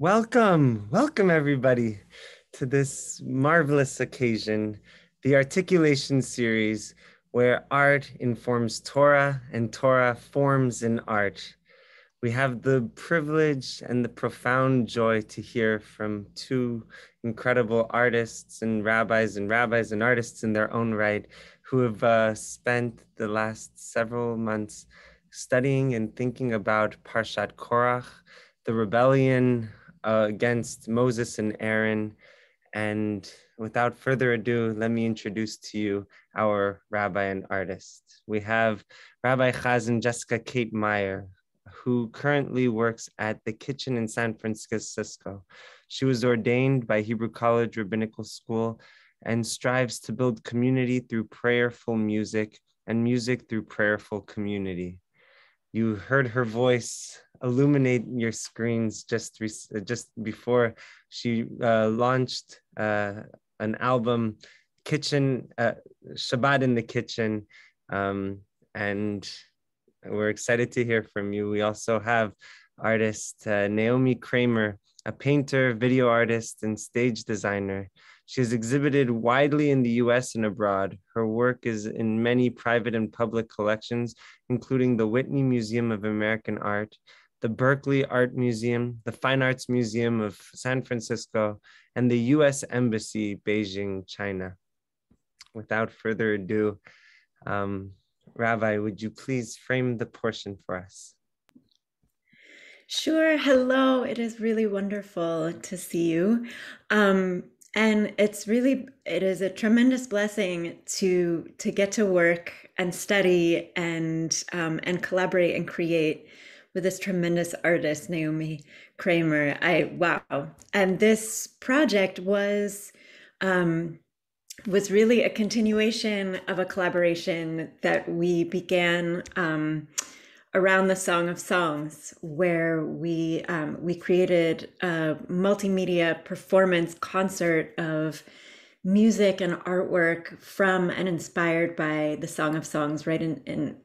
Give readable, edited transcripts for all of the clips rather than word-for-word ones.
Welcome everybody to this marvelous occasion, the Articulation series, where art informs Torah and Torah forms in art. We have the privilege and the profound joy to hear from two incredible artists and rabbis and artists in their own right, who have spent the last several months studying and thinking about Parshat Korach, the rebellion against Moses and Aaron. And without further ado, let me introduce to you our rabbi and artist. We have Rabbi Chazzan Jessica Kate Meyer, who currently works at the Kitchen in San Francisco. She was ordained by Hebrew College Rabbinical School and strives to build community through prayerful music and music through prayerful community. You heard her voice illuminate your screens just before she launched an album, Shabbat in the Kitchen, and we're excited to hear from you. We also have artist Naomie Kremer, a painter, video artist, and stage designer. She has exhibited widely in the US and abroad. Her work is in many private and public collections, including the Whitney Museum of American Art, the Berkeley Art Museum, the Fine Arts Museum of San Francisco, and the US Embassy, Beijing, China. Without further ado, Rabbi, would you please frame the portion for us? Sure. Hello. It is really wonderful to see you. And it is a tremendous blessing to get to work and study and collaborate and create with this tremendous artist, Naomie Kremer. Wow. And this project was really a continuation of a collaboration that we began around the Song of Songs, where we created a multimedia performance concert of music and artwork from and inspired by the Song of Songs, right in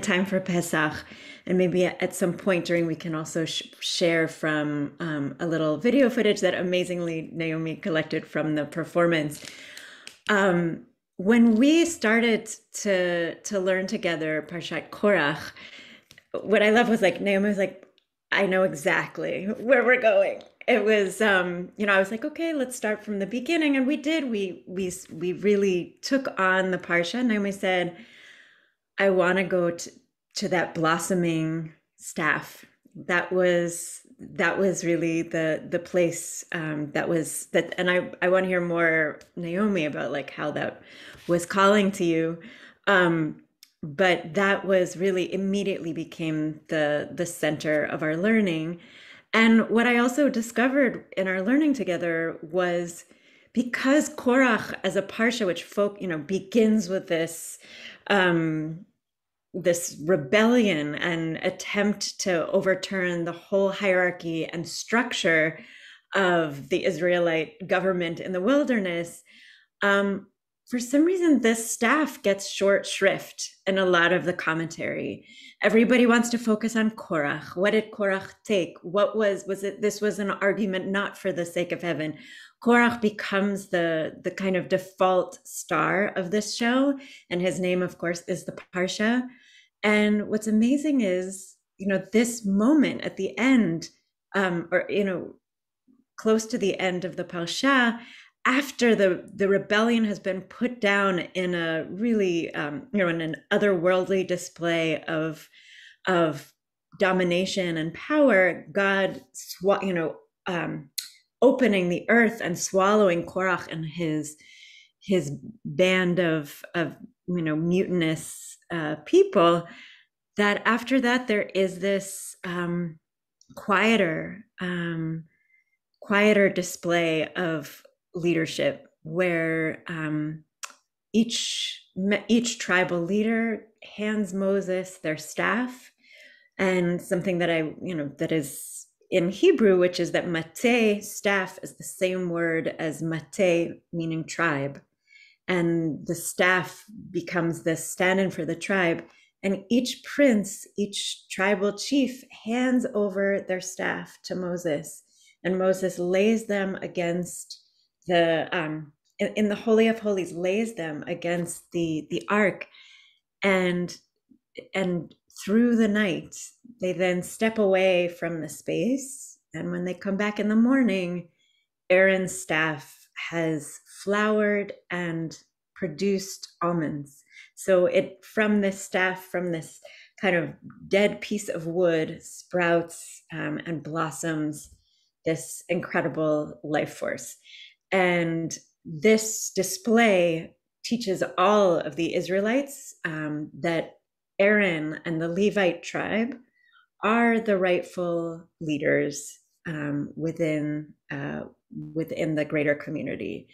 time for Pesach. And maybe at some point during, we can also share from a little video footage that amazingly Naomie collected from the performance. When we started to learn together Parshat Korach, what I loved was Naomie was like, I know exactly where we're going. It was, I was like, okay, let's start from the beginning. And we did, we really took on the Parsha. Naomie said, I want to go to that blossoming staff. That was really the place, that. And I want to hear more, Naomi, about like how that was calling to you. But that was really immediately became the center of our learning. And what I also discovered in our learning together was, because Korach as a parsha, which begins with this rebellion and attempt to overturn the whole hierarchy and structure of the Israelite government in the wilderness, for some reason, this staff gets short shrift in a lot of the commentary. Everybody wants to focus on Korach. What did Korach take? What was it? This was an argument not for the sake of heaven. Korach becomes the kind of default star of this show, and his name, of course, is the Parsha. And what's amazing is, this moment at the end, close to the end of the Parsha, after the rebellion has been put down in a really, in an otherworldly display of domination and power, God, opening the earth and swallowing Korach and his band of mutinous people. That after that there is this quieter display of leadership, where each tribal leader hands Moses their staff, and something that that is in Hebrew, which is that mateh, staff, is the same word as mateh, meaning tribe, and the staff becomes the stand-in for the tribe. And each prince, each tribal chief, hands over their staff to Moses, and Moses lays them against in the Holy of Holies, lays them against the ark, and through the night they then step away from the space, and when they come back in the morning, Aaron's staff has flowered and produced almonds. So from this staff, from this kind of dead piece of wood, sprouts and blossoms this incredible life force. And this display teaches all of the Israelites that Aaron and the Levite tribe are the rightful leaders within the greater community.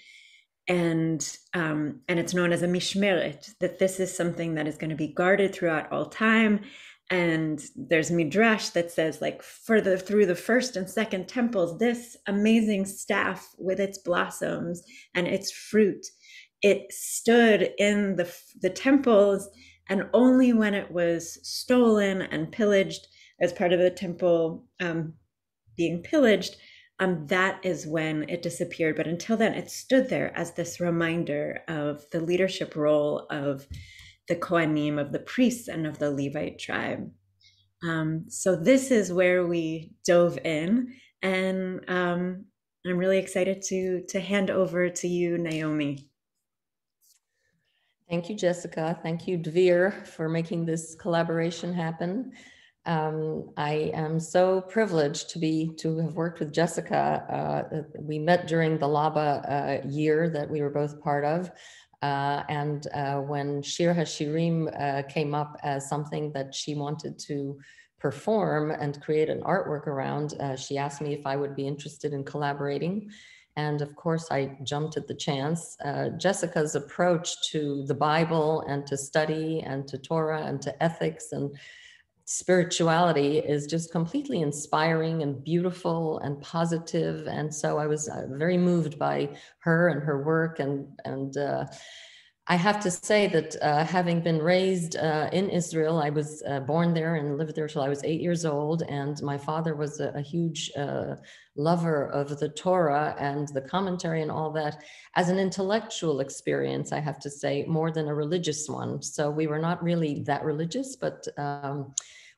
And it's known as a mishmeret, that this is something that is going to be guarded throughout all time. And there's midrash that says, like, through the first and second temples, this amazing staff with its blossoms and its fruit, it stood in the temples, and only when it was stolen and pillaged as part of the temple being pillaged, that is when it disappeared. But until then, it stood there as this reminder of the leadership role of the Kohanim, of the priests, and of the Levite tribe. So this is where we dove in, and I'm really excited to hand over to you, Naomi. Thank you, Jessica. Thank you, Dvir, for making this collaboration happen. I am so privileged to have worked with Jessica. We met during the Laba year that we were both part of. And when Shir HaShirim came up as something that she wanted to perform and create an artwork around, she asked me if I would be interested in collaborating. And of course, I jumped at the chance. Jessica's approach to the Bible and to study and to Torah and to ethics and spirituality is just completely inspiring and beautiful and positive. And so I was very moved by her and her work. And I have to say that having been raised in Israel, I was born there and lived there till I was 8 years old. And my father was a huge lover of the Torah and the commentary and all that. As an intellectual experience, I have to say, more than a religious one. So we were not really that religious, but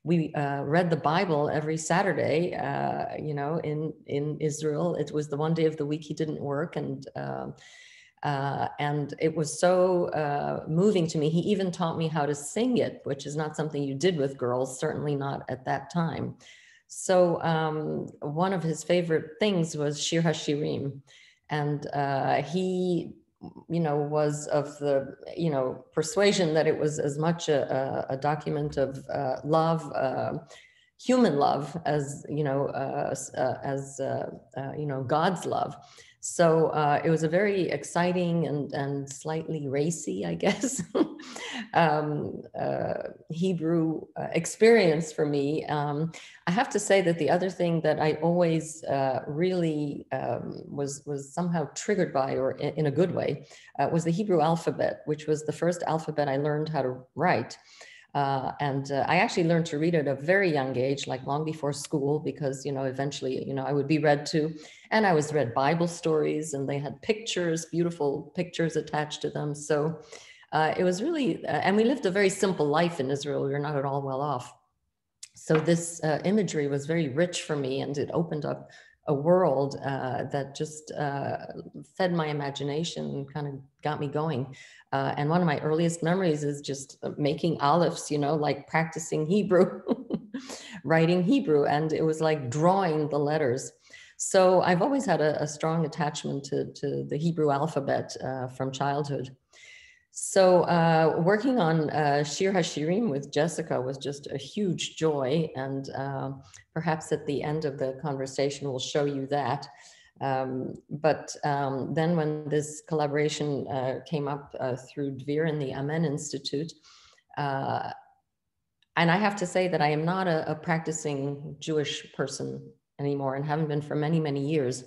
we read the Bible every Saturday, in Israel. It was the one day of the week he didn't work. And And it was so moving to me. He even taught me how to sing it, which is not something you did with girls, certainly not at that time. So one of his favorite things was Shir HaShirim. And he, was of the, persuasion that it was as much a document of love, human love, as, God's love. So it was a very exciting and slightly racy, I guess, Hebrew experience for me. I have to say that the other thing that I always really was somehow triggered by, or in a good way, was the Hebrew alphabet, which was the first alphabet I learned how to write. And I actually learned to read at a very young age, like long before school, because, eventually, I would be read to, and I was read Bible stories, and they had pictures, beautiful pictures attached to them. So it was really, and we lived a very simple life in Israel. We were not at all well off. So this imagery was very rich for me, and it opened up a world that just fed my imagination and kind of got me going. And one of my earliest memories is just making olives, like practicing Hebrew, writing Hebrew, and it was like drawing the letters. So I've always had a strong attachment to the Hebrew alphabet from childhood. So working on Shir HaShirim with Jessica was just a huge joy, and perhaps at the end of the conversation we'll show you that. But then when this collaboration came up through Dvir and the Amen Institute, and I have to say that I am not a practicing Jewish person anymore, and haven't been for many, many years.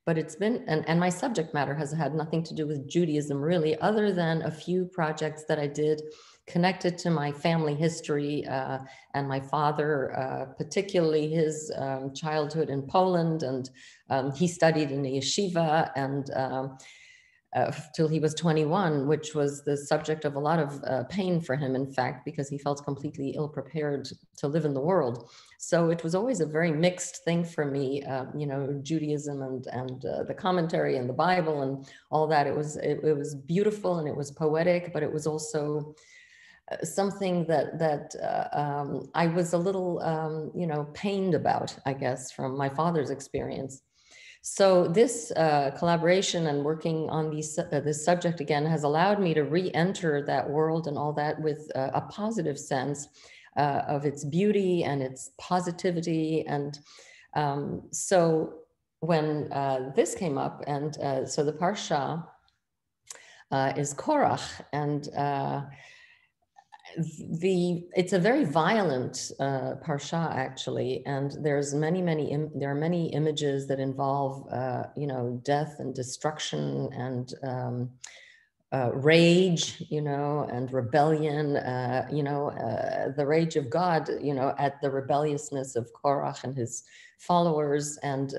But it's been, and my subject matter has had nothing to do with Judaism really, other than a few projects that I did connected to my family history and my father, particularly his childhood in Poland. And he studied in a yeshiva and till he was 21, which was the subject of a lot of pain for him, in fact, because he felt completely ill-prepared to live in the world. So it was always a very mixed thing for me, Judaism and the commentary and the Bible and all that. It was beautiful and it was poetic, but it was also something that I was a little, pained about, I guess, from my father's experience. So this collaboration and working on this subject again has allowed me to re-enter that world and all that with a positive sense of its beauty and its positivity. And so when this came up, and so the Parsha is Korach, and it's a very violent parsha actually, and there's there are many images that involve death and destruction and rage, and rebellion, the rage of God, at the rebelliousness of Korach and his followers. And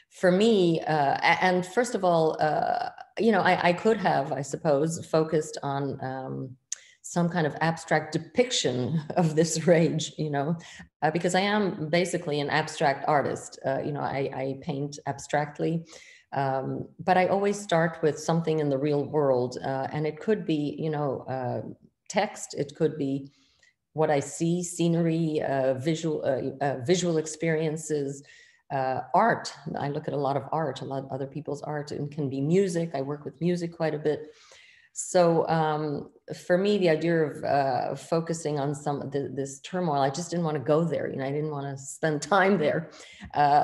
for me, and first of all, I could have, I suppose, focused on some kind of abstract depiction of this rage, because I am basically an abstract artist. I paint abstractly, but I always start with something in the real world, and it could be, text. It could be what I see, scenery, visual experiences, art. I look at a lot of art, a lot of other people's art, and can be music. I work with music quite a bit. So for me, the idea of focusing on this turmoil, I just didn't want to go there. I didn't want to spend time there.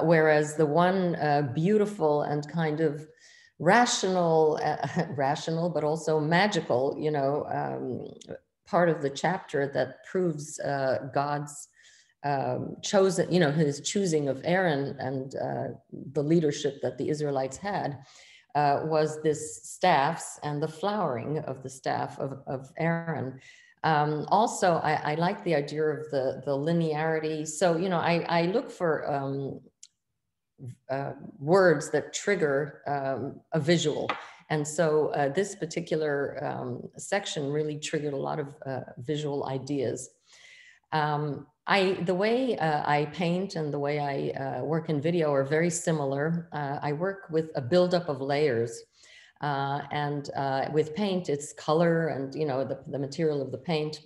Whereas the one beautiful and kind of rational, but also magical, part of the chapter that proves God's chosen, his choosing of Aaron and the leadership that the Israelites had. Was this staffs and the flowering of the staff of Aaron. Also, I like the idea of the linearity. So, I look for words that trigger a visual. And so this particular section really triggered a lot of visual ideas. The way I paint and the way I work in video are very similar. I work with a buildup of layers. And with paint, it's color and, you know, the material of the paint.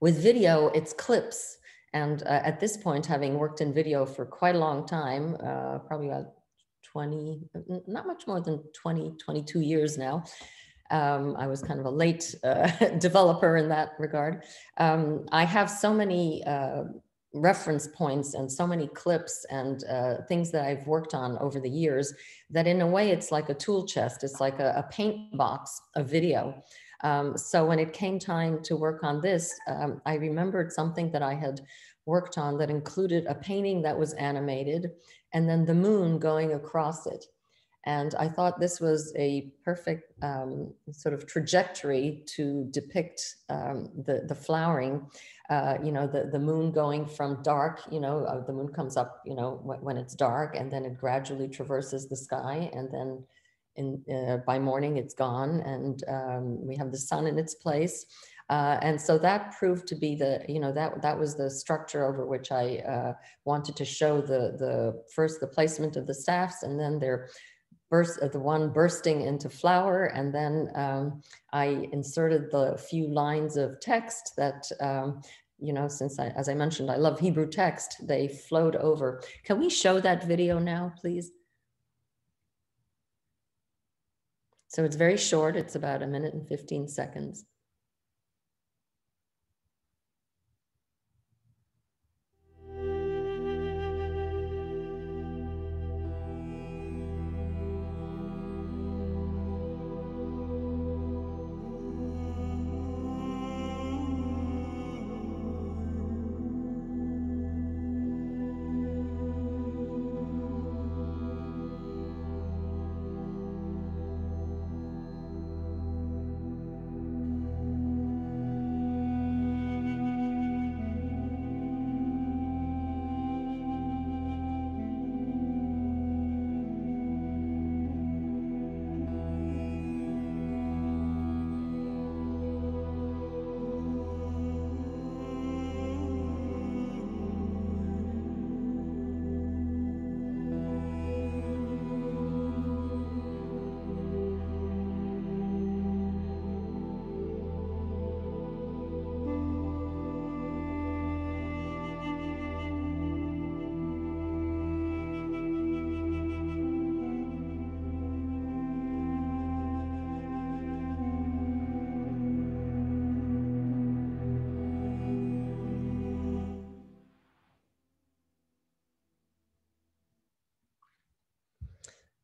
With video, it's clips. And at this point, having worked in video for quite a long time, probably about 20, not much more than 20, 22 years now. I was kind of a late developer in that regard. I have so many reference points and so many clips and things that I've worked on over the years that in a way it's like a tool chest. It's like a paint box of video. So when it came time to work on this, I remembered something that I had worked on that included a painting that was animated and then the moon going across it. And I thought this was a perfect sort of trajectory to depict the flowering, you know, the moon going from dark, you know, the moon comes up, you know, when it's dark, and then it gradually traverses the sky. And then by morning it's gone, and we have the sun in its place. And so that proved to be the, you know, that was the structure over which I wanted to show first the placement of the staffs, and then the one bursting into flower. And then I inserted the few lines of text that, you know, since as I mentioned, I love Hebrew text, they flowed over. Can we show that video now, please? So it's very short. It's about 1 minute and 15 seconds.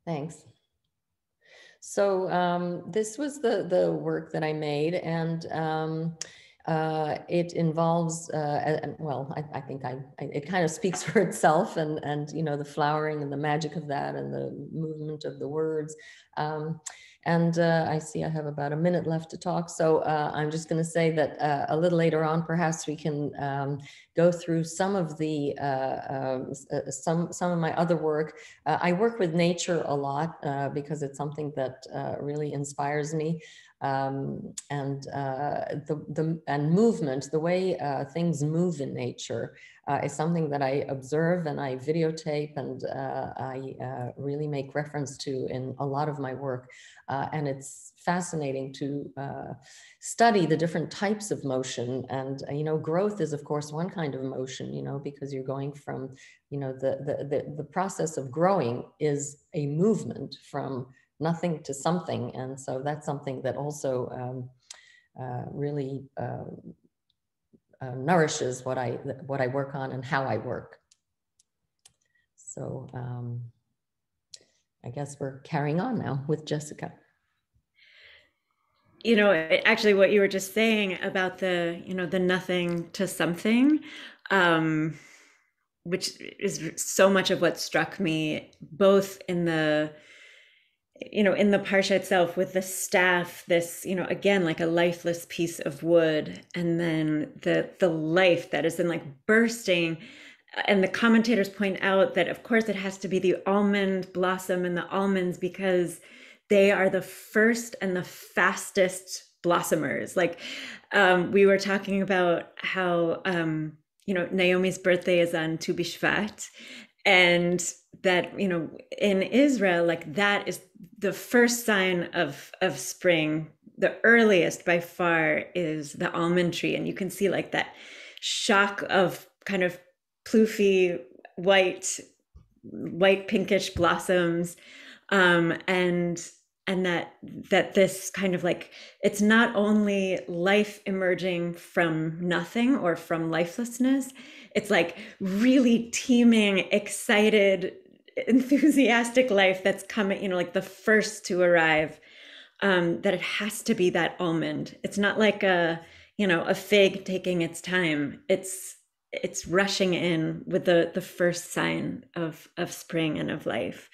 Thanks. So this was the work that I made, and it involves, well, I think it kind of speaks for itself, and you know, the flowering and the magic of that and the movement of the words. And I see I have about 1 minute left to talk. So I'm just going to say that a little later on, perhaps we can go through some of the, some of my other work. I work with nature a lot because it's something that really inspires me. And movement, the way things move in nature is something that I observe and I videotape, and I really make reference to in a lot of my work. And it's fascinating to study the different types of motion. And, you know, growth is, of course, one kind of motion, you know, because you're going from, you know, the process of growing is a movement from nothing to something. And so that's something that also really nourishes what I work on and how I work. So I guess we're carrying on now with Jessica. You know, actually what you were just saying about the, you know, the nothing to something, which is so much of what struck me, both in the, you know, in the parsha itself with the staff, this, you know, again, like a lifeless piece of wood, and then the life that is then like bursting. And the commentators point out that, of course, it has to be the almond blossom and the almonds because they are the first and the fastest blossomers. Like we were talking about how, you know, Naomi's birthday is on Tu B'Shvat. and that, you know, in Israel, like that is the first sign of spring. The earliest by far is the almond tree, and you can see like that shock of kind of ploofy white pinkish blossoms, and that this kind of like, it's not only life emerging from nothing or from lifelessness, it's like really teeming, excited, enthusiastic life that's coming, you know, like the first to arrive. That it has to be that almond. It's not like a, you know, a fig taking its time. It's rushing in with the first sign of spring and of life.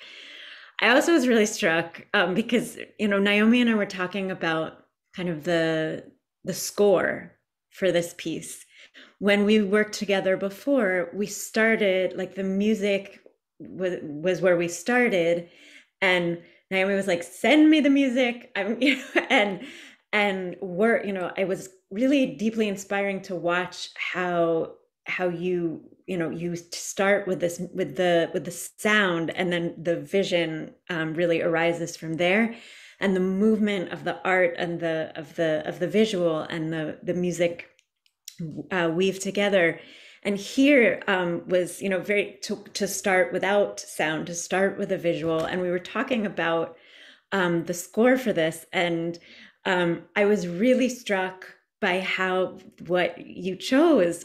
I also was really struck, because, you know, Naomi and I were talking about kind of the score for this piece. When we worked together before, we started, like the music was where we started, and Naomi was like, "Send me the music." You know, and we're, you know, I was really deeply inspiring to watch how you know, you start with this, with the sound, and then the vision really arises from there, and the movement of the art and the visual and the music weave together. And here was, you know, very to start without sound, to start with a visual. And we were talking about the score for this, and I was really struck by how what you chose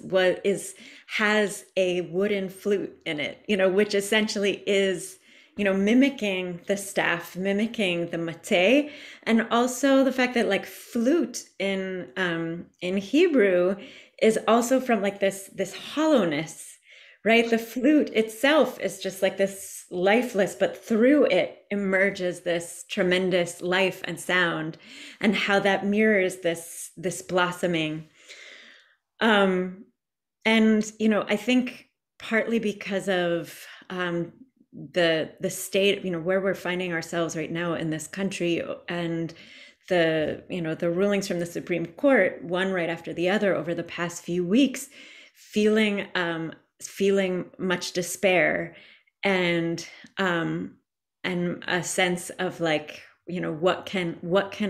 has a wooden flute in it, you know, which essentially is, you know, mimicking the staff, mimicking the mate, and also the fact that like flute in Hebrew is also from like this hollowness, right? The flute itself is just like this lifeless, but through it emerges this tremendous life and sound, and how that mirrors this blossoming. And you know, I think partly because of the state, you know, where we're finding ourselves right now in this country, and the, you know, the rulings from the Supreme Court, one right after the other over the past few weeks, feeling much despair, and a sense of like, you know, what can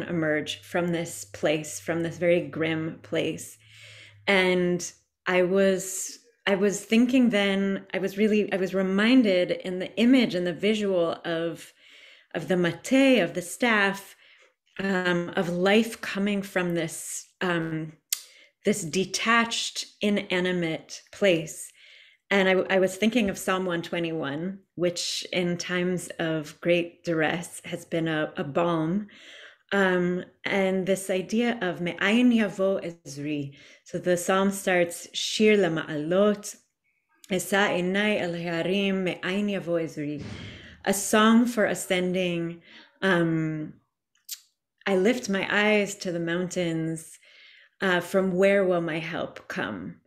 emerge from this place, from this very grim place. And I was thinking then, I was reminded in the image and the visual of the mate, of the staff, of life coming from this this detached, inanimate place. And I was thinking of Psalm 121, which in times of great duress has been a balm. And this idea of me'ayin yavo ezri. So the psalm starts, Shir lama'alot, esa enai el harim me'ayin yavo ezri. A song for ascending. I lift my eyes to the mountains. From where will my help come?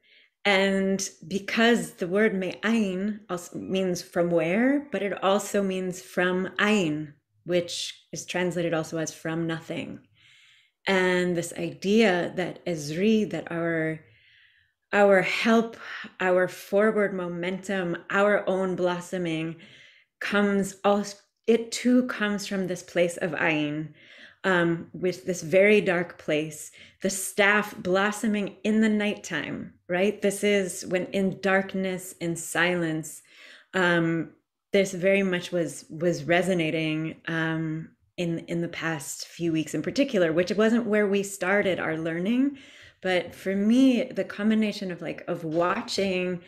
And because the word me'ayin also means from where, but it also means from ayin, which is translated also as from nothing. And this idea that Ezri, that our help, our forward momentum, our own blossoming comes also, it too comes from this place of ayin, with this very dark place, the staff blossoming in the nighttime, right? This is when in darkness, in silence, this very much was resonating in the past few weeks in particular, which wasn't where we started our learning. But for me, the combination of like, of watching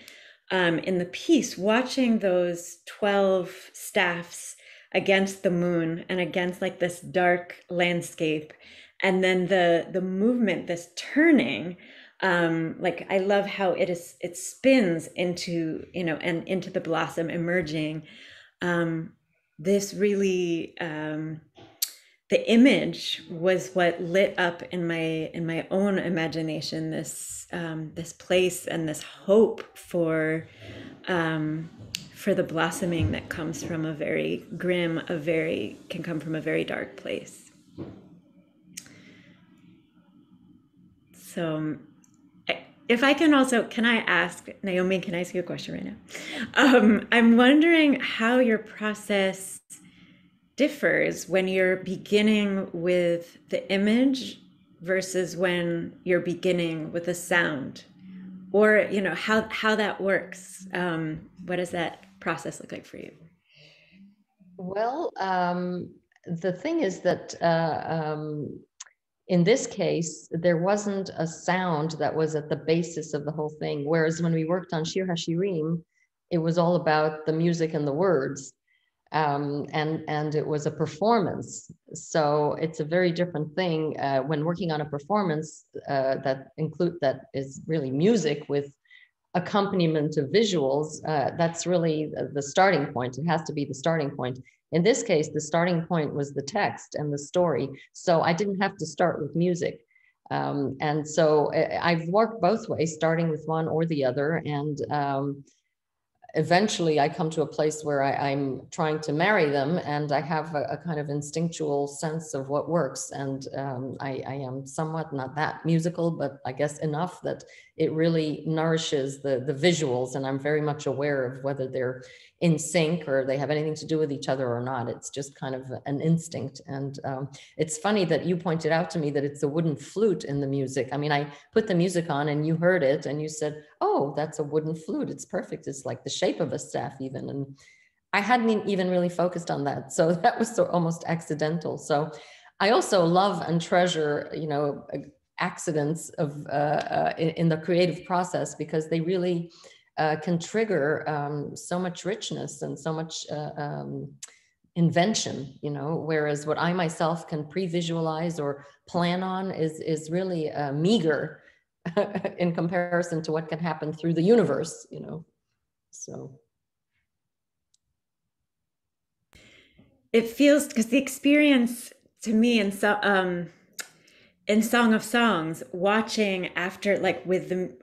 in the piece, watching those 12 staffs against the moon and against like this dark landscape, and then the movement, this turning, like I love how it spins into, you know, and into the blossom emerging. This really, the image was what lit up in my own imagination this this place and this hope for the blossoming that comes from a very grim, can come from a very dark place. So if I can also, can I ask, Naomi, can I ask you a question right now? I'm wondering how your process differs when you're beginning with the image versus when you're beginning with the sound, or how that works. What does that process look like for you? Well, the thing is that in this case, there wasn't a sound that was at the basis of the whole thing. Whereas when we worked on Shir HaShirim, it was all about the music and the words. And it was a performance. So it's a very different thing when working on a performance that is really music with accompaniment of visuals. That's really the starting point. It has to be the starting point. In this case, the starting point was the text and the story. So I didn't have to start with music. And so I've worked both ways, starting with one or the other. And eventually I come to a place where I'm trying to marry them, and I have a kind of instinctual sense of what works. And I am somewhat not that musical, but I guess enough that it really nourishes the visuals. And I'm very much aware of whether they're in sync or they have anything to do with each other or not. It's just kind of an instinct. And it's funny that you pointed out to me that it's a wooden flute in the music. I mean, I put the music on and you heard it and you said, oh, that's a wooden flute. It's perfect. It's like the shape of a staff even. And I hadn't even really focused on that. So that was almost accidental. So I also love and treasure, accidents of in the creative process, because they really can trigger so much richness and so much invention, whereas what I myself can pre-visualize or plan on is really meager in comparison to what can happen through the universe, so. It feels, because the experience to me in Song of Songs, watching after, like with the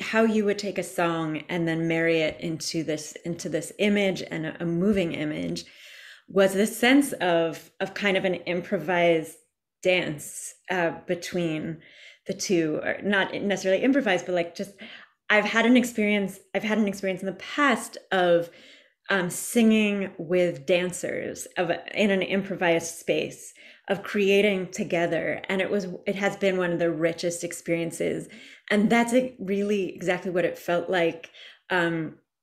how you would take a song and then marry it into this image and a moving image, was this sense of kind of an improvised dance between the two, or not necessarily improvised, but like just I've had an experience in the past of singing with dancers in an improvised space, of creating together, and it has been one of the richest experiences. And that's really exactly what it felt like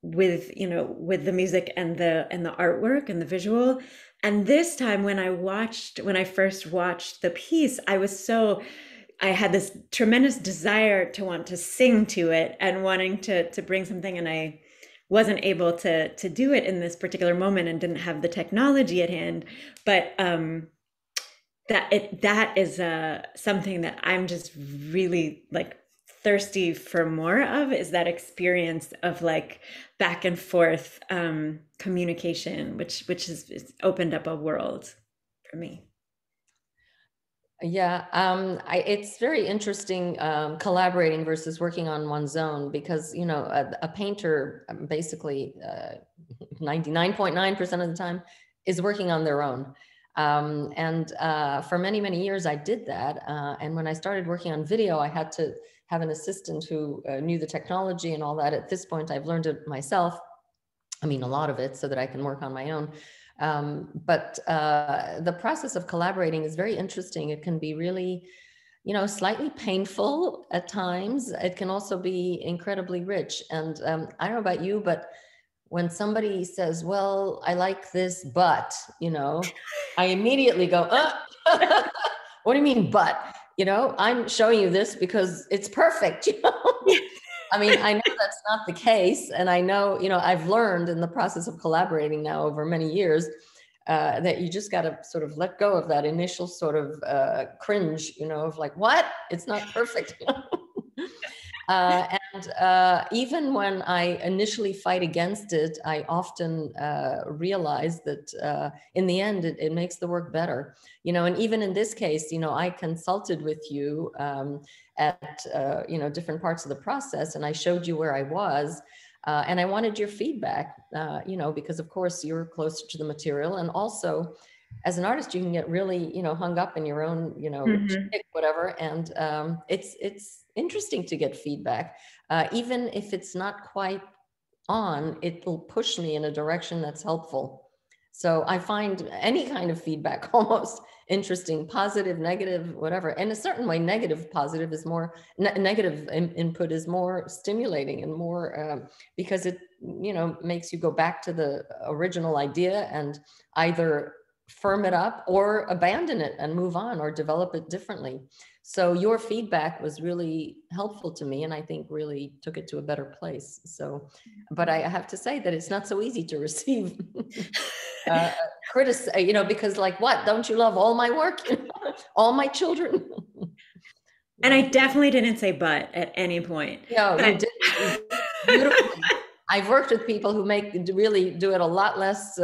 with the music and the artwork and the visual. And this time when I first watched the piece, I had this tremendous desire to want to sing to it and wanting to bring something, and I wasn't able to do it in this particular moment and didn't have the technology at hand. But that is something that I'm just really like thirsty for more of, is that experience of like back and forth communication, which has opened up a world for me. Yeah, it's very interesting collaborating versus working on one's own, because, a painter basically 99.9% of the time is working on their own. And for many, many years I did that. And when I started working on video, I had to have an assistant who knew the technology and all that. At this point, I've learned it myself. I mean, a lot of it, so that I can work on my own. But the process of collaborating is very interesting. It can be really, slightly painful at times. It can also be incredibly rich. And I don't know about you, but when somebody says, well, I like this, but, I immediately go, what do you mean, but? I'm showing you this because it's perfect, I mean, I know that's not the case. And I know, I've learned in the process of collaborating now over many years that you just got to sort of let go of that initial sort of cringe, of like, what? It's not perfect. And even when I initially fight against it, I often realize that in the end, it makes the work better. And even in this case, I consulted with you at different parts of the process, and I showed you where I was, and I wanted your feedback, because of course you're closer to the material, and also as an artist, you can get really, hung up in your own, shtick, whatever. And it's interesting to get feedback, even if it's not quite on. It'll push me in a direction that's helpful. So I find any kind of feedback almost interesting, positive, negative, whatever. In a certain way, negative, positive is more, negative input is more stimulating and more, because it, makes you go back to the original idea and either firm it up or abandon it and move on or develop it differently. So your feedback was really helpful to me, and I think really took it to a better place. So, but I have to say that it's not so easy to receive criticism, because like, what, don't you love all my work, all my children? And I definitely didn't say but at any point. No, you didn't. Beautifully. I've worked with people who really do it a lot less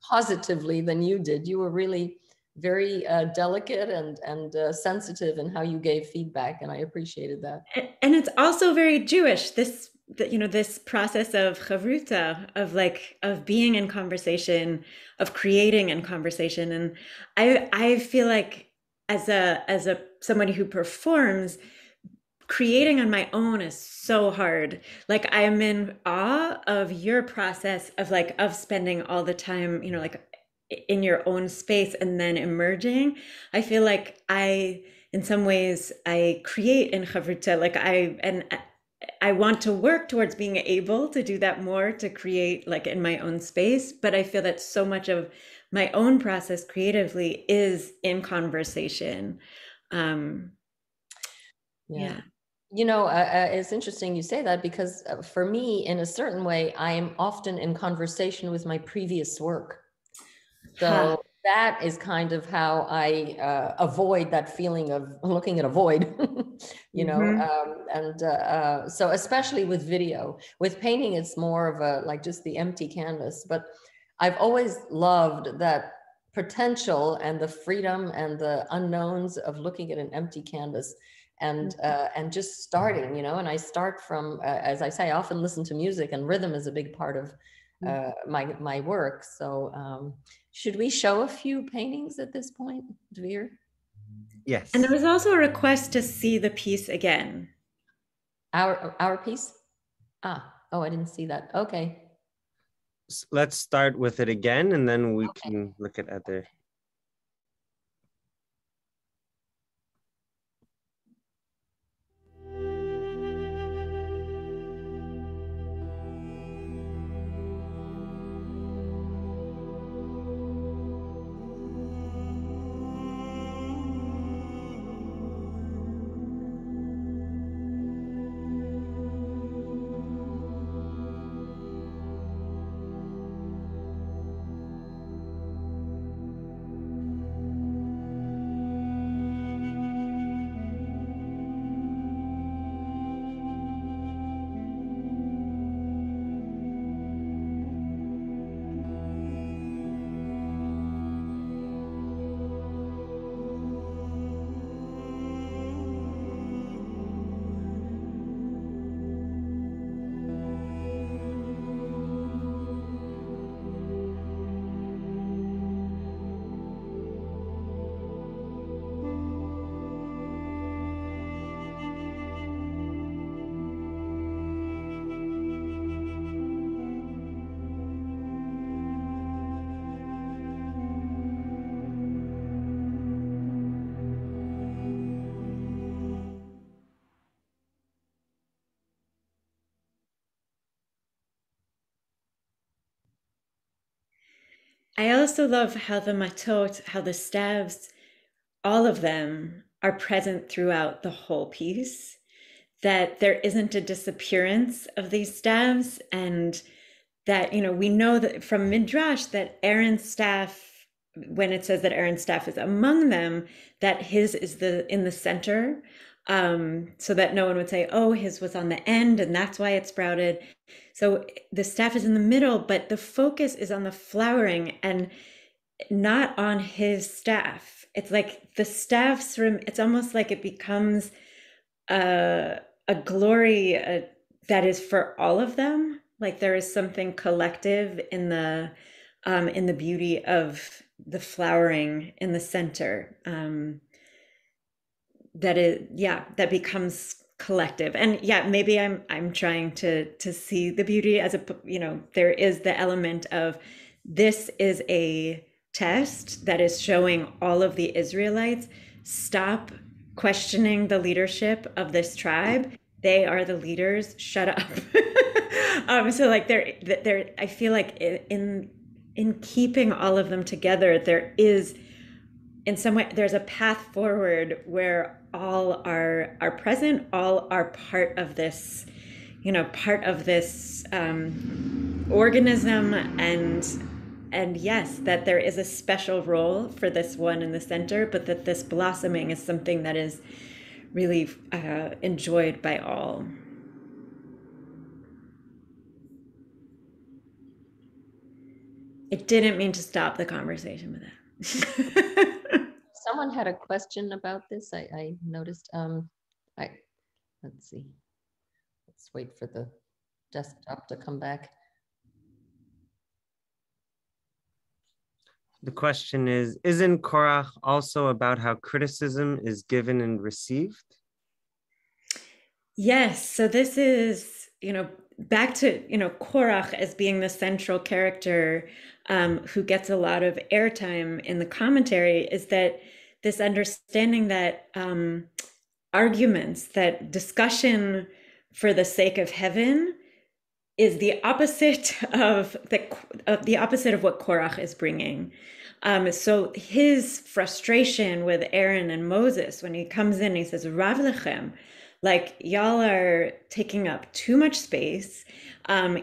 positively than you did. You were really very delicate and sensitive in how you gave feedback, and I appreciated that. And it's also very Jewish. This process of chavruta, of being in conversation, of creating in conversation. And I feel like as somebody who performs, creating on my own is so hard. Like, I am in awe of your process of spending all the time, in your own space and then emerging. I feel like in some ways, I create in chavruta. I want to work towards being able to do that more, to create in my own space. But I feel that so much of my own process creatively is in conversation. Yeah. It's interesting you say that, because for me, in a certain way, I am often in conversation with my previous work. So that is kind of how I avoid that feeling of looking at a void, so especially with video. With painting, it's more of just the empty canvas. But I've always loved that potential and the freedom and the unknowns of looking at an empty canvas. And just starting, and I start from, as I say, I often listen to music, and rhythm is a big part of my work. So should we show a few paintings at this point, Dvir? Yes. And there was also a request to see the piece again. Our piece? I didn't see that. Okay. Let's start with it again, and then we can look at other. I also love how the matot, how the staves, all of them are present throughout the whole piece, that there isn't a disappearance of these staves, and that, we know that from Midrash that Aaron's staff, when it says that Aaron's staff is among them, that his is in the center, so that no one would say, oh, his was on the end and that's why it sprouted. So the staff is in the middle, but the focus is on the flowering and not on his staff. It's like the staff's it's almost like it becomes a glory that is for all of them. Like there is something collective in the in the beauty of the flowering in the center. That becomes collective. And yeah, maybe I'm trying to see the beauty as a, there is the element of, this is a test that is showing all of the Israelites, stop questioning the leadership of this tribe. They are the leaders. Shut up. So like I feel like in keeping all of them together, there is, in some way, there's a path forward where all are present, all are part of this, organism, and yes, that there is a special role for this one in the center, but that this blossoming is something that is really enjoyed by all. I didn't mean to stop the conversation with that. Someone had a question about this. I noticed. Let's see. Let's wait for the desktop to come back. The question is, isn't Korach also about how criticism is given and received? Yes. So this is, back to, Korach as being the central character who gets a lot of airtime in the commentary, is that this understanding that arguments, that discussion for the sake of heaven is the opposite of the opposite of what Korach is bringing. So his frustration with Aaron and Moses, when he comes in, he says, Rav lechem, like, y'all are taking up too much space.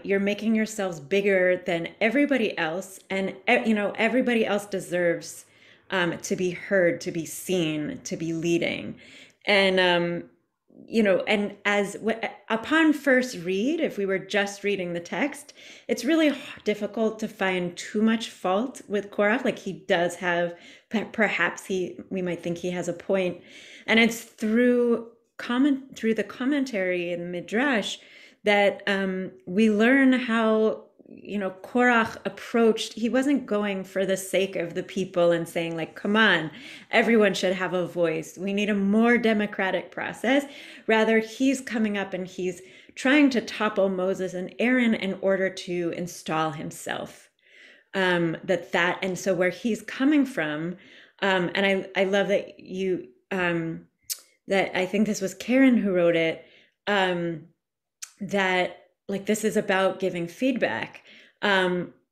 You're making yourselves bigger than everybody else. And, everybody else deserves to be heard, to be seen, to be leading. And, and upon first read, if we were just reading the text, it's really difficult to find too much fault with Korach. Like, he does have, perhaps we might think he has a point. And it's through the commentary in Midrash that we learn how, Korach approached. He wasn't going for the sake of the people and saying, like, come on, everyone should have a voice, we need a more democratic process. Rather, he's coming up and he's trying to topple Moses and Aaron in order to install himself. And so where he's coming from, and I love that you that I think this was Karen who wrote it, that, like, this is about giving feedback,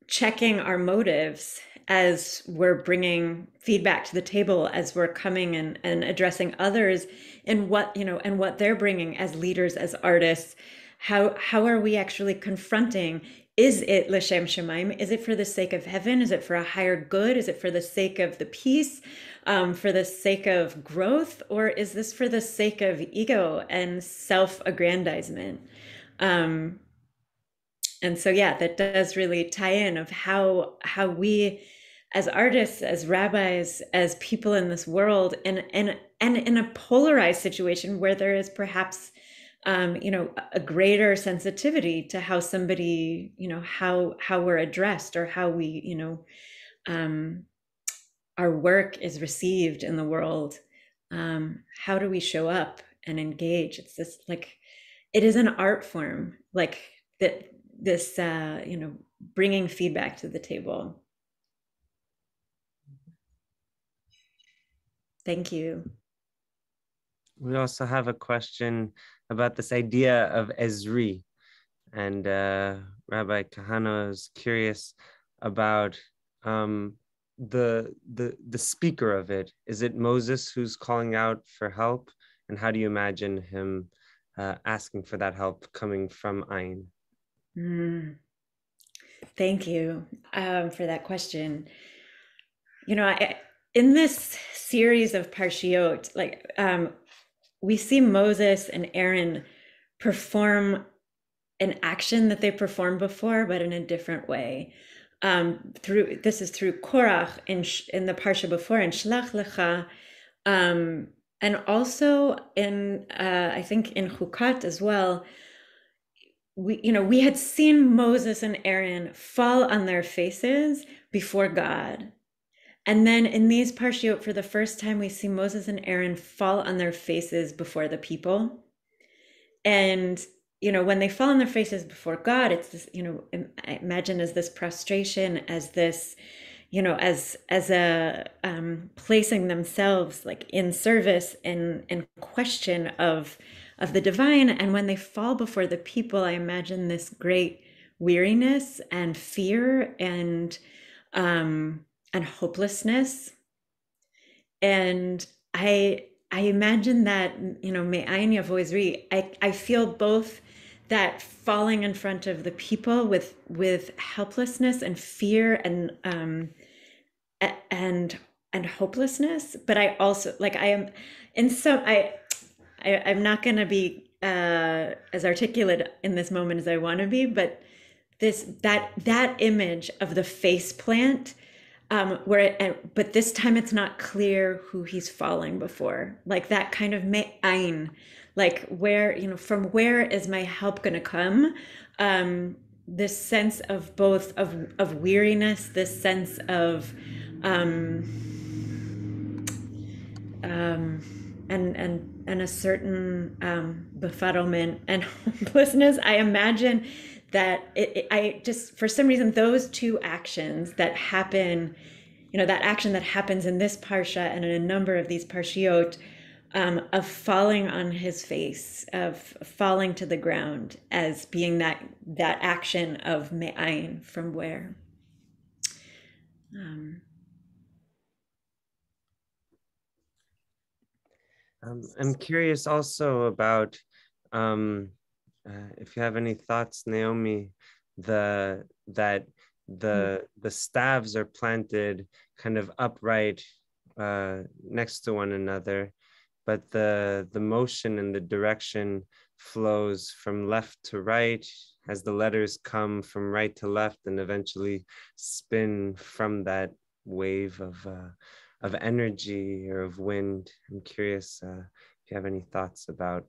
checking our motives as we're bringing feedback to the table, as we're coming and addressing others in what, and what they're bringing as leaders, as artists. How are we actually confronting? Is it l'shem shemaim? Is it for the sake of heaven? Is it for a higher good? Is it for the sake of the peace? For the sake of growth? Or is this for the sake of ego and self-aggrandizement? And so, yeah, that does really tie in of how we, as artists, as rabbis, as people in this world, and in a polarized situation where there is perhaps a greater sensitivity to how somebody, how we're addressed, or how we, our work is received in the world. How do we show up and engage? It's this, like, it is an art form, like that. This, bringing feedback to the table. Thank you. We also have a question about this idea of Ezri, and Rabbi Kahana is curious about the speaker of it. Is it Moses who's calling out for help, and how do you imagine him asking for that help coming from Ayin? Thank you for that question. In this series of Parshiot, like, we see Moses and Aaron perform an action that they performed before, but in a different way. This is through Korach in the Parsha before, in Shlach Lecha, and also in I think in Chukat as well. we had seen Moses and Aaron fall on their faces before God. And then in these parshiot, for the first time, we see Moses and Aaron fall on their faces before the people. And, when they fall on their faces before God, it's this, I imagine as this prostration, as this, as a placing themselves like in service and question of the divine. And when they fall before the people, I imagine this great weariness and fear and hopelessness. And I imagine that, Me'ayin Yavo Izri, I feel both that falling in front of the people with helplessness and fear and hopelessness. But I also, like, I am in some I'm not going to be as articulate in this moment as I want to be, but that image of the face plant, but this time it's not clear who he's falling before, like that kind of me'ayin, like where, from where is my help going to come? This sense of both of weariness, this sense of and a certain befuddlement and hopelessness. I imagine that I just, for some reason, those two actions that happen, that action that happens in this parsha and in a number of these parshiot, of falling on his face, of falling to the ground, as being that action of me'ayin, from where. I'm curious also about if you have any thoughts, Naomi, the staves are planted kind of upright next to one another, but the motion and the direction flows from left to right as the letters come from right to left and eventually spin from that wave of energy or of wind. I'm curious if you have any thoughts about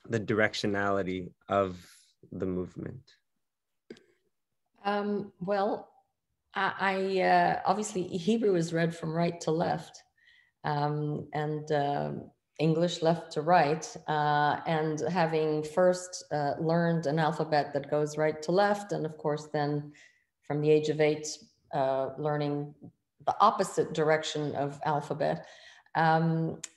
the directionality of the movement. Well, I obviously Hebrew is read from right to left, and English left to right. And having first learned an alphabet that goes right to left, and of course then from the age of 8, learning the opposite direction of alphabet,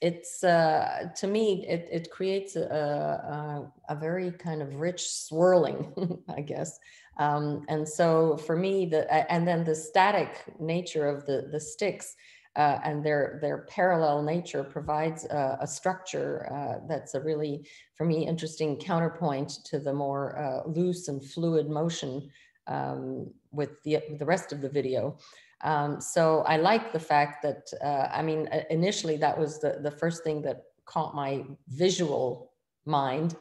it's to me it creates a very kind of rich swirling, I guess. And so for me, and then the static nature of the sticks and their parallel nature provides a structure that's a really, for me, interesting counterpoint to the more loose and fluid motion with the rest of the video. So I like the fact that, I mean, initially that was the first thing that caught my visual mind,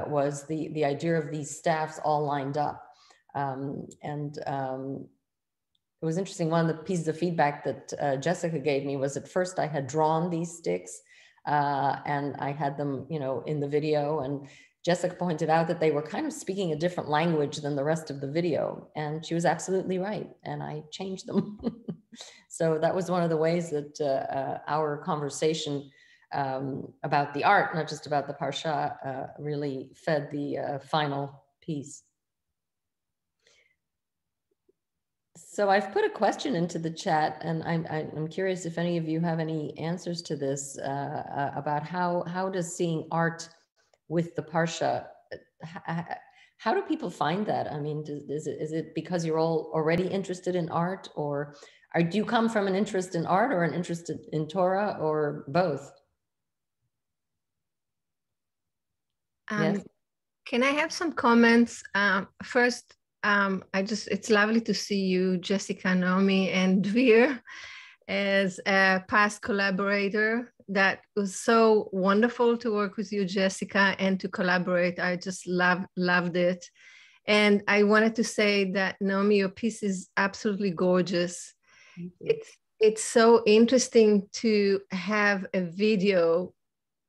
was the idea of these staffs all lined up. It was interesting. One of the pieces of feedback that Jessica gave me was, at first I had drawn these sticks and I had them, in the video, and Jessica pointed out that they were kind of speaking a different language than the rest of the video. And she was absolutely right. And I changed them. So that was one of the ways that our conversation about the art, not just about the Parsha, really fed the final piece. So I've put a question into the chat, and I'm curious if any of you have any answers to this, about how does seeing art with the Parsha, how do people find that? I mean, is it because you're all already interested in art, or do you come from an interest in art or an interest in Torah, or both? Yes. Can I have some comments? First, it's lovely to see you, Jessica, Naomi, and Dvir, as a past collaborator. That was so wonderful to work with you, Jessica, and to collaborate. I just loved it. And I wanted to say that, Naomi, your piece is absolutely gorgeous. It's so interesting to have a video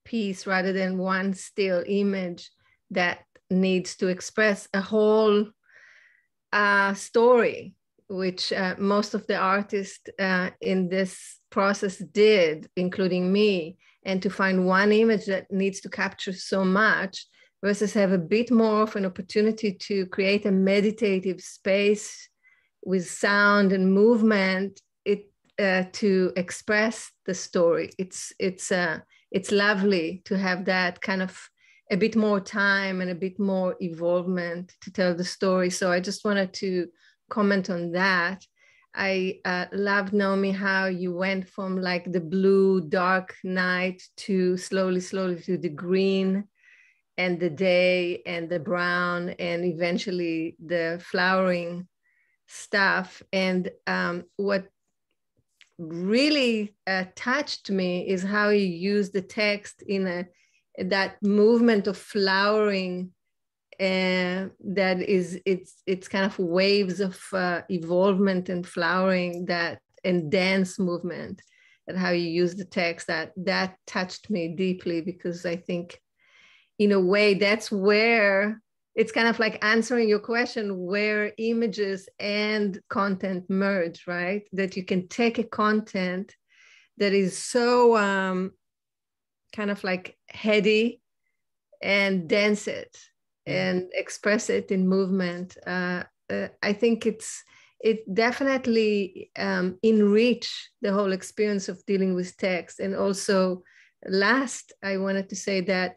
piece rather than one still image that needs to express a whole story, which most of the artists in this process did, including me, and to find one image that needs to capture so much versus have a bit more of an opportunity to create a meditative space with sound and movement, to express the story. It's lovely to have that kind of a bit more time and a bit more involvement to tell the story. So I just wanted to comment on that. I loved, Naomie, how you went from like the blue dark night to slowly to the green and the day and the brown and eventually the flowering stuff. And what really touched me is how you use the text in that movement of flowering, that is, it's kind of waves of evolvement and flowering, that and dance movement, and how you use the text, that touched me deeply, because I think in a way that's where it's kind of like answering your question, where images and content merge, right? That you can take a content that is so kind of like heady and dance it and express it in movement. I think it definitely enrich the whole experience of dealing with text. And also last, I wanted to say that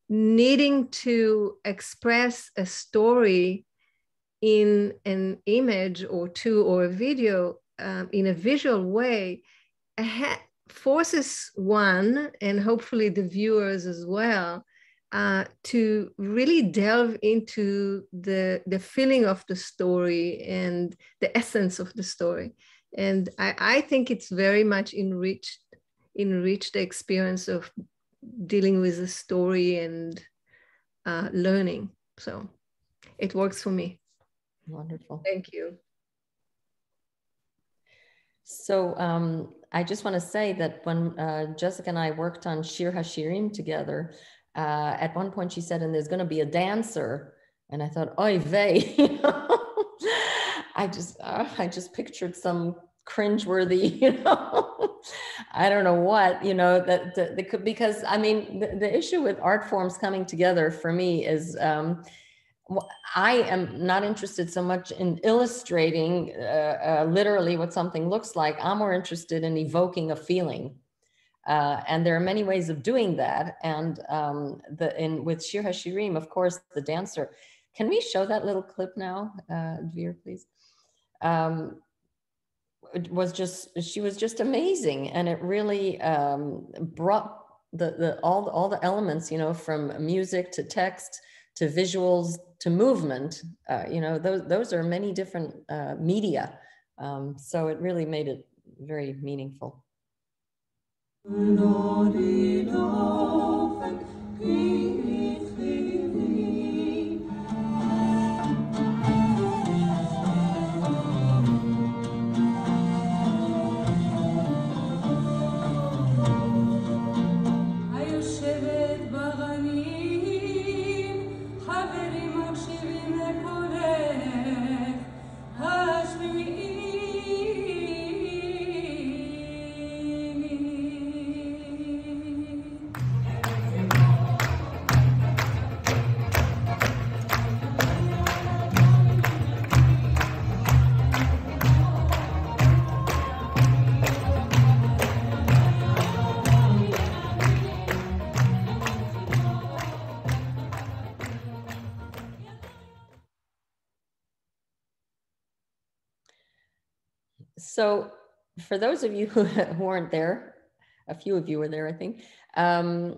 needing to express a story in an image or two or a video in a visual way forces one, and hopefully the viewers as well, to really delve into the feeling of the story and the essence of the story. And I think it's very much enriched the experience of dealing with the story and learning. So it works for me. Wonderful. Thank you. So I just want to say that when Jessica and I worked on Shir HaShirim together, at one point she said, and there's going to be a dancer. And I thought, oy vey, you know? I just pictured some cringeworthy, you know, I don't know what, you know, that could, because I mean, the issue with art forms coming together for me is, I am not interested so much in illustrating literally what something looks like. I'm more interested in evoking a feeling. And there are many ways of doing that. And with Shir HaShirim, of course, the dancer. Can we show that little clip now, Dvir, please? She was just amazing. And it really brought all the elements, you know, from music to text to visuals to movement, you know, those are many different media. So it really made it very meaningful. So for those of you who weren't there, a few of you were there, I think, the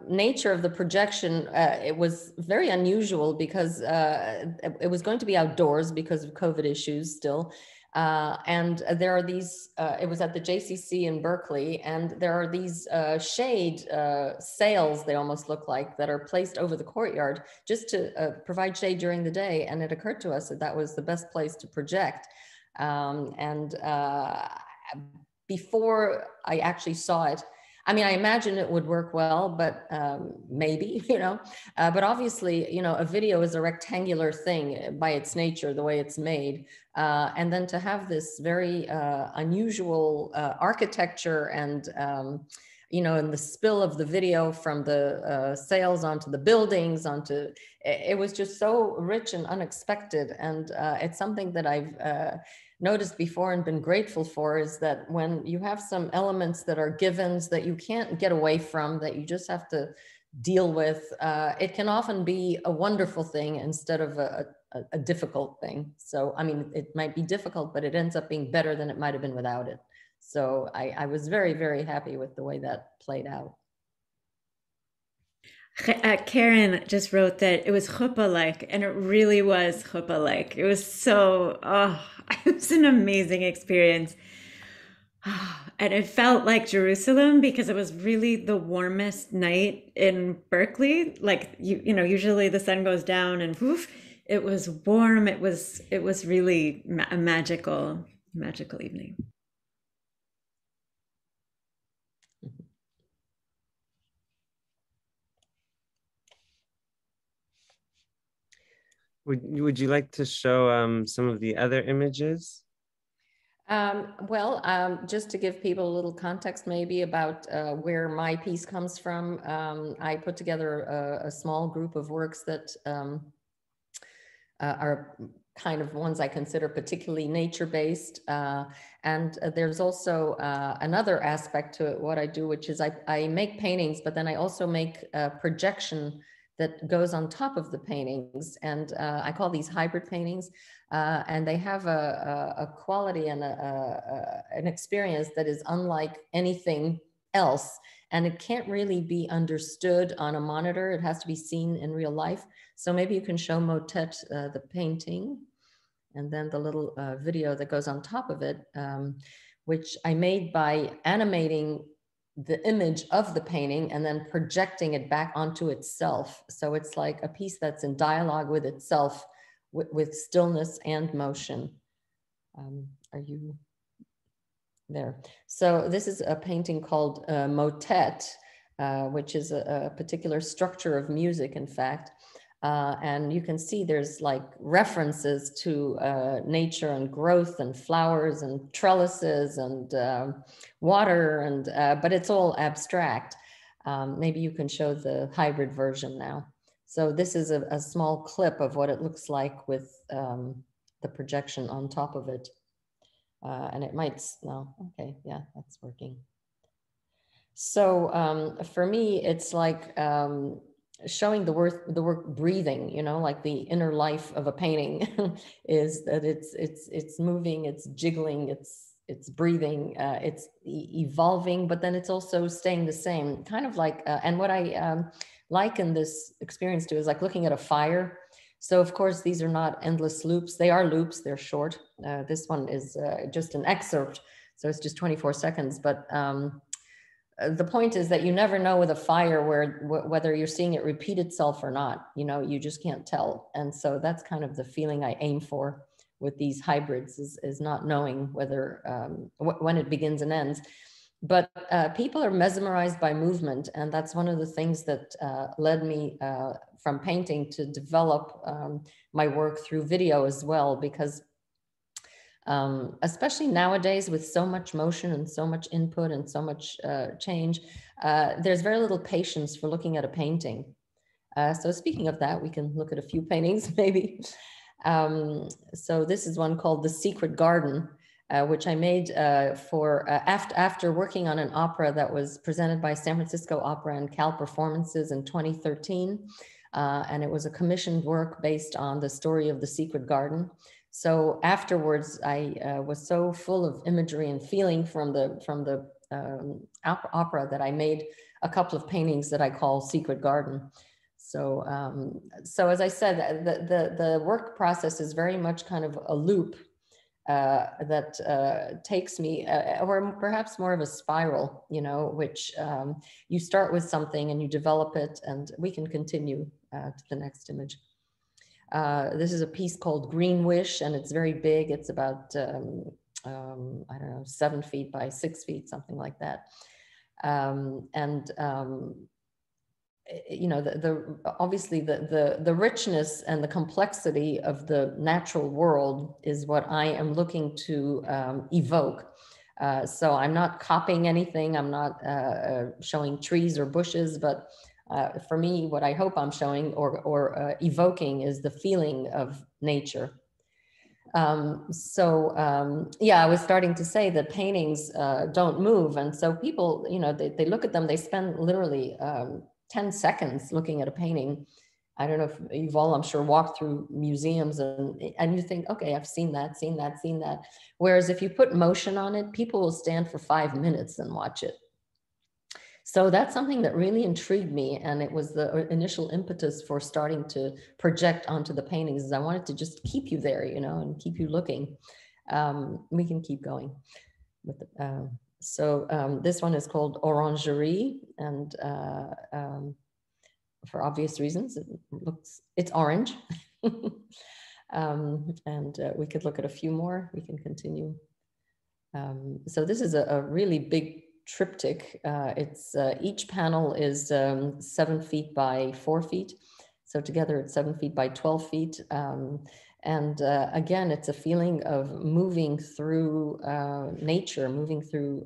nature of the projection, it was very unusual because it was going to be outdoors because of COVID issues still. And there are these, it was at the JCC in Berkeley, and there are these shade sails, they almost look like, that are placed over the courtyard just to provide shade during the day. And it occurred to us that that was the best place to project. Before I actually saw it, I mean, I imagine it would work well, but maybe, but obviously, a video is a rectangular thing by its nature, the way it's made. And then to have this very unusual architecture and, and the spill of the video from the sails onto the buildings, it was just so rich and unexpected. And it's something that I've noticed before and been grateful for, is that when you have some elements that are givens that you can't get away from, that you just have to deal with, it can often be a wonderful thing instead of a difficult thing. So, I mean, it might be difficult, but it ends up being better than it might have been without it. So I was very, very happy with the way that played out. Karen just wrote that it was chuppah-like, and it really was chuppah-like. It was so, it was an amazing experience. And it felt like Jerusalem because it was really the warmest night in Berkeley. Like, usually the sun goes down and woof, it was warm. It was really a magical evening. Would you like to show some of the other images? Just to give people a little context maybe about where my piece comes from, I put together a small group of works that are kind of ones I consider particularly nature-based. And there's also another aspect to what I do, which is I make paintings, but then I also make a projection that goes on top of the paintings. And I call these hybrid paintings. And they have a quality and an experience that is unlike anything else. And it can't really be understood on a monitor. It has to be seen in real life. So maybe you can show Motet the painting, and then the little video that goes on top of it, which I made by animating the image of the painting and then projecting it back onto itself. So it's like a piece that's in dialogue with itself, with stillness and motion. Are you there? So this is a painting called Motet, which is a particular structure of music, in fact. And you can see there's like references to nature and growth and flowers and trellises and water, and but it's all abstract. Maybe you can show the hybrid version now. So this is a small clip of what it looks like with the projection on top of it. And it might, no, okay, yeah, that's working. So for me, it's like showing the work breathing, like the inner life of a painting is that it's moving, it's jiggling, it's breathing, it's evolving, but then it's also staying the same, kind of like, and what I liken this experience to is like looking at a fire. So of course, these are not endless loops. They are loops, they're short. This one is just an excerpt, so it's just 24 seconds, but the point is that you never know with a fire whether you're seeing it repeat itself or not. You just can't tell. And so that's kind of the feeling I aim for with these hybrids, is not knowing whether when it begins and ends. But people are mesmerized by movement, and that's one of the things that led me from painting to develop my work through video as well, because especially nowadays with so much motion and so much input and so much change, there's very little patience for looking at a painting. So speaking of that, we can look at a few paintings maybe. So this is one called The Secret Garden, which I made after working on an opera that was presented by San Francisco Opera and Cal Performances in 2013. And it was a commissioned work based on the story of The Secret Garden. So afterwards, I was so full of imagery and feeling from the opera that I made a couple of paintings that I call Secret Garden. So, so as I said, the work process is very much kind of a loop that takes me, or perhaps more of a spiral, which you start with something and you develop it, and we can continue to the next image. This is a piece called Green Wish, and it's very big. It's about, I don't know, 7 feet by 6 feet, something like that. You know, obviously the richness and the complexity of the natural world is what I am looking to evoke. So I'm not copying anything. I'm not showing trees or bushes, but for me, what I hope I'm showing or evoking is the feeling of nature. Yeah, I was starting to say that paintings don't move. And so people, you know, they look at them, they spend literally 10 seconds looking at a painting. I don't know if you've all, I'm sure, walked through museums and you think, okay, I've seen that, seen that, seen that. Whereas if you put motion on it, people will stand for 5 minutes and watch it. So that's something that really intrigued me. And it was the initial impetus for starting to project onto the paintings, is I wanted to just keep you there, you know, and keep you looking. We can keep going with the, this one is called Orangerie, and for obvious reasons, it's orange. We could look at a few more. We can continue. So this is a really big triptych. Each panel is 7 feet by 4 feet. So together it's 7 feet by 12 feet. Again, it's a feeling of moving through nature, moving through,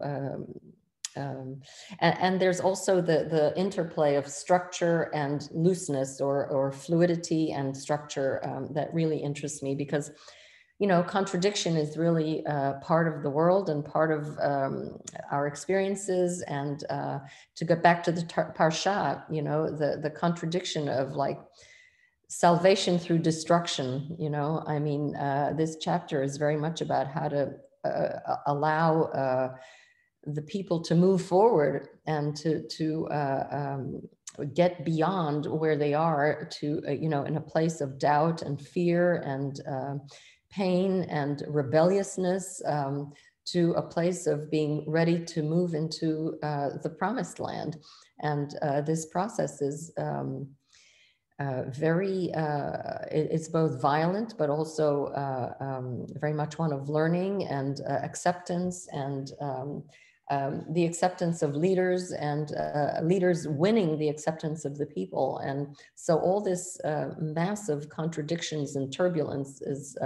and there's also the interplay of structure and looseness or fluidity and structure that really interests me, because, you know, contradiction is really part of the world and part of our experiences. And to get back to the Parsha, you know, the contradiction of like salvation through destruction, you know, I mean, this chapter is very much about how to allow the people to move forward and to get beyond where they are to, you know, in a place of doubt and fear and pain and rebelliousness, to a place of being ready to move into the promised land. And this process is it's both violent, but also very much one of learning and acceptance, and the acceptance of leaders, and leaders winning the acceptance of the people. And so all this massive contradictions and turbulence is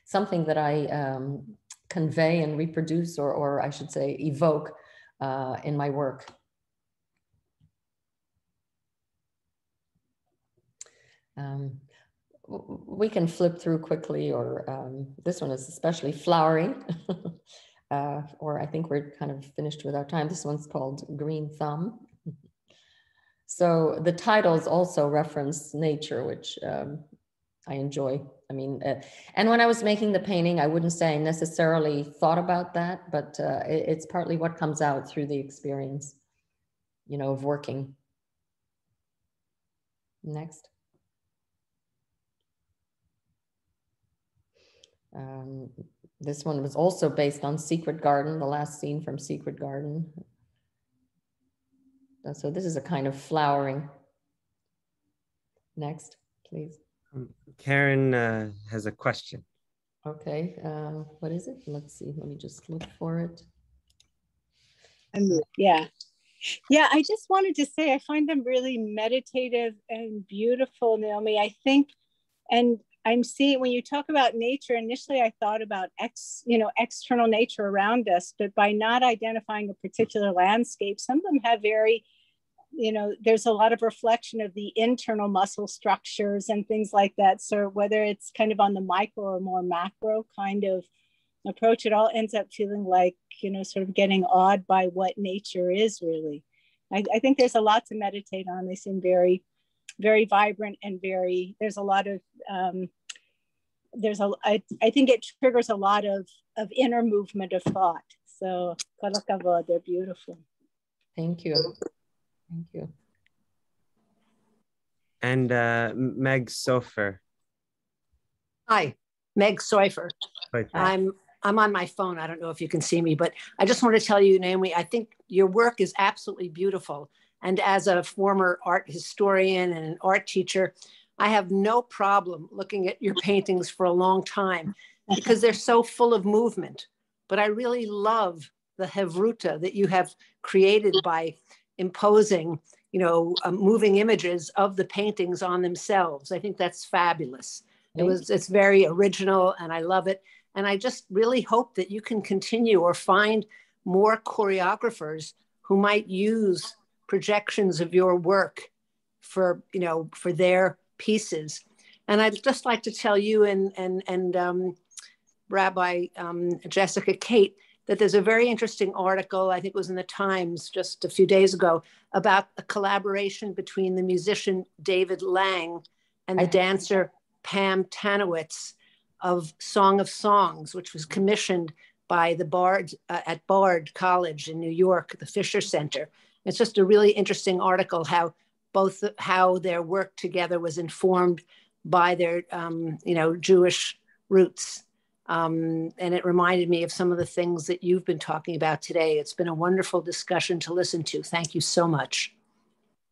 something that I convey and reproduce, or I should say evoke in my work. We can flip through quickly, or this one is especially flowery. Or I think we're kind of finished with our time. This one's called Green Thumb. So the titles also reference nature, which I enjoy. I mean, and when I was making the painting, I wouldn't say I necessarily thought about that, but it's partly what comes out through the experience, you know, of working. Next. This one was also based on Secret Garden, the last scene from Secret Garden. So this is a kind of flowering. Next, please. Karen has a question. Okay, what is it? Let's see, let me just look for it. Yeah, I just wanted to say I find them really meditative and beautiful, Naomi. I think, and I'm seeing when you talk about nature, initially I thought about external nature around us, but by not identifying a particular landscape, some of them have very, you know, there's a lot of reflection of the internal muscle structures and things like that. So whether it's kind of on the micro or more macro kind of approach, it all ends up feeling like, you know, sort of getting awed by what nature is really. I think there's a lot to meditate on. They seem very, very vibrant and very, there's a lot of, I think it triggers a lot of inner movement of thought. So, kol hakavod, they're beautiful. Thank you. Thank you. And Meg Sofer. Hi, Meg Sofer. I'm on my phone. I don't know if you can see me, but I just want to tell you, Naomi, I think your work is absolutely beautiful. And as a former art historian and an art teacher, I have no problem looking at your paintings for a long time because they're so full of movement. But I really love the hevruta that you have created by imposing, moving images of the paintings on themselves. I think that's fabulous. It's very original and I love it. And I just really hope that you can continue or find more choreographers who might use projections of your work for their pieces. And I'd just like to tell you and Rabbi Jessica Kate that there's a very interesting article, I think it was in the Times just a few days ago, about a collaboration between the musician David Lang and the dancer Pam Tanowitz of Song of Songs, which was commissioned by the Bard at Bard College in New York, the Fisher Center. It's just a really interesting article how their work together was informed by their Jewish roots. And it reminded me of some of the things that you've been talking about today. It's been a wonderful discussion to listen to. Thank you so much.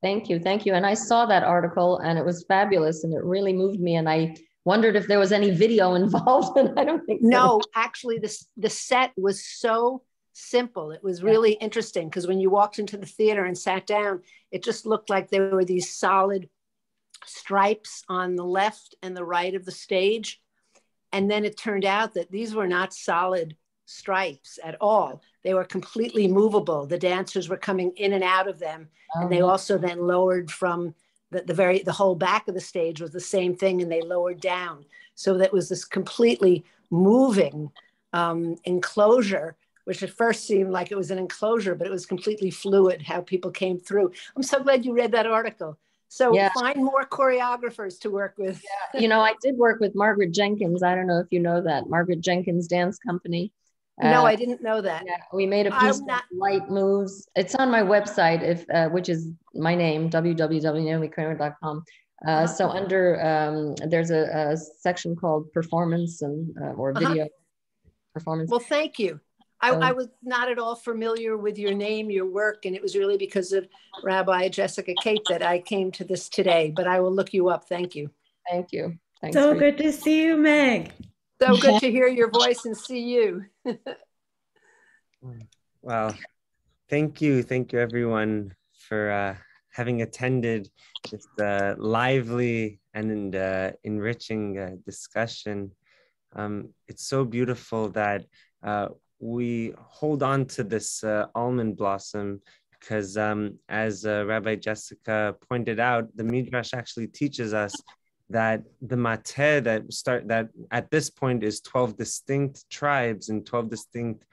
Thank you. Thank you. And I saw that article and it was fabulous and it really moved me. And I wondered if there was any video involved. And I don't think so. No, actually the set was so simple. It was really interesting because when you walked into the theater and sat down, it just looked like there were these solid stripes on the left and the right of the stage. And then it turned out that these were not solid stripes at all. They were completely movable. The dancers were coming in and out of them. And they also then lowered from the whole back of the stage was the same thing, and they lowered down. So that was this completely moving enclosure, which at first seemed like it was an enclosure, but it was completely fluid how people came through. I'm so glad you read that article. So find more choreographers to work with. Yeah. I did work with Margaret Jenkins. I don't know if you know that. Margaret Jenkins Dance Company. No, I didn't know that. Yeah, we made a piece of light moves. It's on my website, which is my name, www.naomiekremer.com. So under, there's a section called performance or video performance. Well, thank you. I was not at all familiar with your name, your work, and it was really because of Rabbi Jessica Kate that I came to this today, but I will look you up. Thank you. Thank you. Thanks so good to see you, Meg. So good to hear your voice and see you. Well, thank you. Thank you, everyone, for having attended this lively and enriching discussion. It's so beautiful that we hold on to this almond blossom because as Rabbi Jessica pointed out, the Midrash actually teaches us that the mateh that at this point is 12 distinct tribes and 12 distinct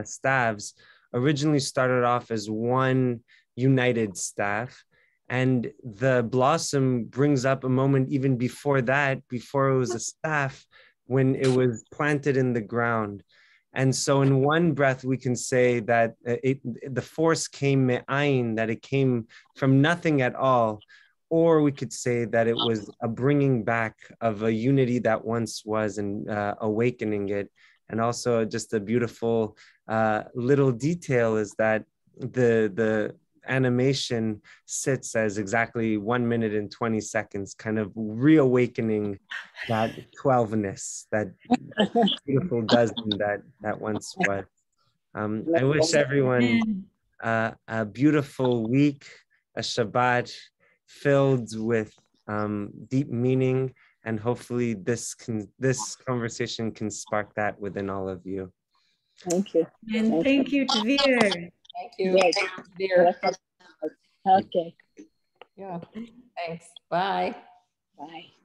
staffs originally started off as one united staff. And the blossom brings up a moment even before that, before it was a staff, when it was planted in the ground. And so in one breath, we can say that the force came me'ayin, that it came from nothing at all. Or we could say that it was a bringing back of a unity that once was and awakening it. And also just a beautiful little detail is that the animation sits as exactly 1 minute and 20 seconds, kind of reawakening that 12ness, that beautiful dozen that once was. I wish everyone a beautiful week, a Shabbat filled with deep meaning, and hopefully this conversation can spark that within all of you. Thank you. And thank you, Dvir. Thank you. Dvir. Okay. Yeah. Thanks. Bye. Bye.